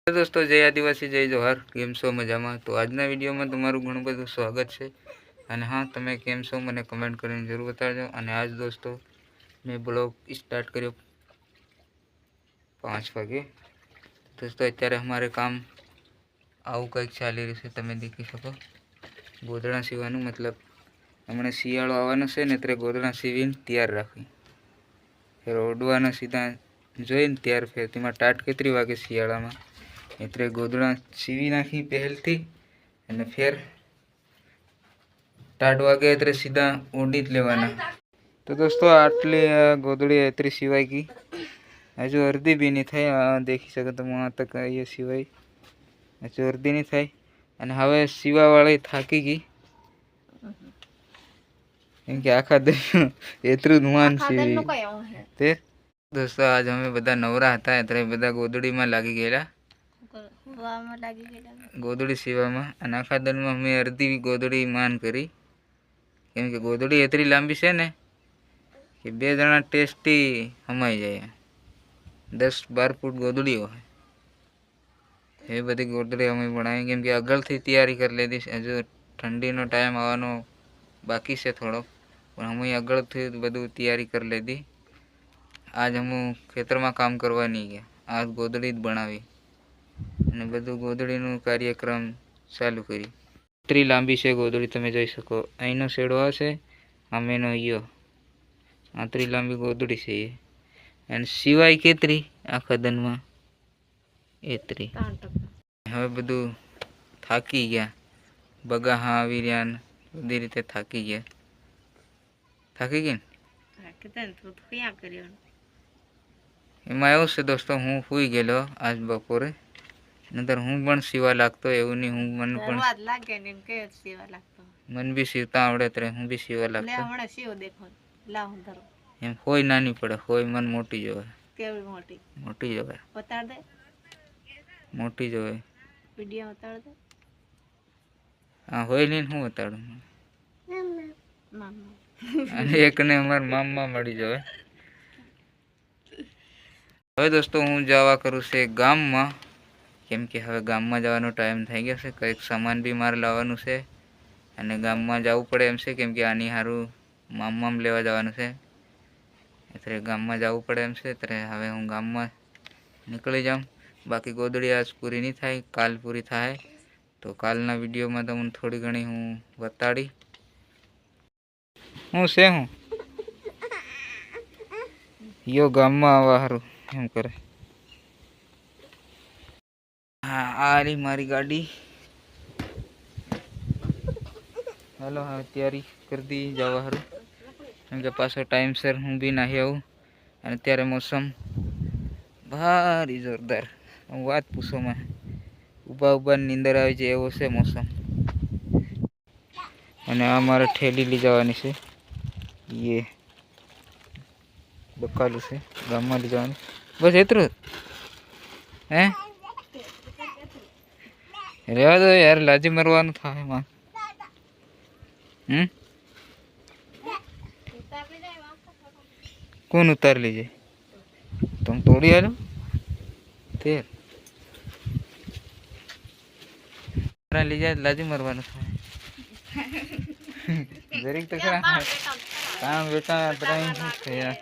तो दोस्तों जय आदिवासी जय जोहार केम छो मजामा। तो आजना विडियो में तमारू घणुं बधुं स्वागत है। अने हाँ तमे केम छो मने कमेंट करीने जरूर बताजो। अने आज दोस्तों मैं ब्लॉग स्टार्ट कर्यो 5 वागे। दोस्तों अत्यारे हमारे काम आवुं कंईक चाली रह्युं छे, तमे देखी शको। गोदड़ा सीवानुं, मतलब हमणे शियाळो आववानो छे ने त्यारे गोदड़ा सीवीने तैयार राखी, फेर ओडवाना सीधा जोईने त्यार फेर तेमां टाट केतरी वागे शियाळामां एतरे गोदड़ा सीवी नाखी पहलथी अने फेर टाट वागे एतरे सीधा ओढी ज लेवाना। तो दोस्तों आटली गोदड़ी एतरी सीवाई गई, हजू अर्धी भी नहीं थई। देखी सको तो वहाँ तक ये सिवाय हजू अर्धी नहीं थई। अने हवे सीवावाળી थाकी गई केम के आखा दिन एतरू नुआन सीवी ते। दोस्तों आज हमें बधा नवरा हता एतरे बधा गोदड़ी में लागी गेला, गोदड़ी सीवामां। अने आखा दिन में अमे अर्धी गोदड़ी मान करी, केम के गोदड़ी एतरी लांबी छे ने कि 2 जणा टेस्टी हमाई जाए। 10-12 फूट गोदड़ी होय ए बधी गोदड़ी अमे बनावी, केम के अगलथी तैयारी कर लीधी। हजू ठंडीनो टाइम आववानो बाकी छे थोड़ो, पण अमे अगलथी बधुं तैयारी कर लीधी। आज हम खेतर में काम करवा नहीं गया, आज गोदड़ी ज बनावी अने बधुं गोदड़ीनुं कार्यक्रम चालू करी। एतरी लांबी छे गोदड़ी, तमे जोई शको। अहींनो शेडो आवशे, आमेनो ईयो आतरी लांबी गोदड़ी छे ये। अने सिवाय केतरी आखा दनमा एतरी। हवे बधुं थाकी गया, बगा हाँ आवी रह्या ने बधी रीते थाकी गया। थाकी गई ने एमां एवुं छे दोस्तों, हूँ सूई गेलो आज बपोरे, नहीतर हूँ पण सीवा लागतो। एवुं नहीं, हूँ मन पण मन भी सीवता आवड़े तरे हूँ भी सीवा लागतो। एम होय नानी पड़े, होय मन मोटी जोवे। केवड़ी मोटी? मोटी जोवे। बता दे मोटी जोवे। वीडियो बता दे। हां होय नहीं हूँ बताडू मामा अने एक ने अमर मामा मळी जोवे। હવે દોસ્તો હું જવા કરું છે ગામમાં, કેમ કે હવે ગામમાં જવાનો ટાઈમ થઈ ગયો છે। કંઈક સામાન બી મારે લાવવાનું છે અને ગામમાં જવું પડે એમ છે, કેમ કે આની હારું મામ લેવા જવાનું છે, એટલે ગામમાં જવું પડે એમ છે। એટલે હવે હું ગામમાં નીકળી જાઉં। બાકી ગોદડી આજ પૂરી નહીં થાય, કાલ પૂરી થાય તો કાલના વિડીયોમાં તમને થોડી ઘણી હું બતાડી હું છે હું યો ગામમાં આવવા હારું એમ કરે। हाँ आ रही मारी गाड़ी। हेलो हाँ तैयारी कर दी जावा हारू, केम के पाछो टाइम सर हूँ भी नहीं आऊँ। अने त्यारे मौसम भारी जोरदार, बात पूछो में उबा उबा नींदर आई जाए एवो छे मौसम। अने आ मारे ठेली ली जवानी छे, ये बकालू से गाम में ली जवानी। बस एतरू हैं रेवा दो यार, लाजी मरवानुं थाय मां। कौन उतार लीजिए तुम तोड़ी आलो तेर लीजिए, लाजी मरवानुं थाय। जरीक तो खरा काम बेटा तराई छे यार।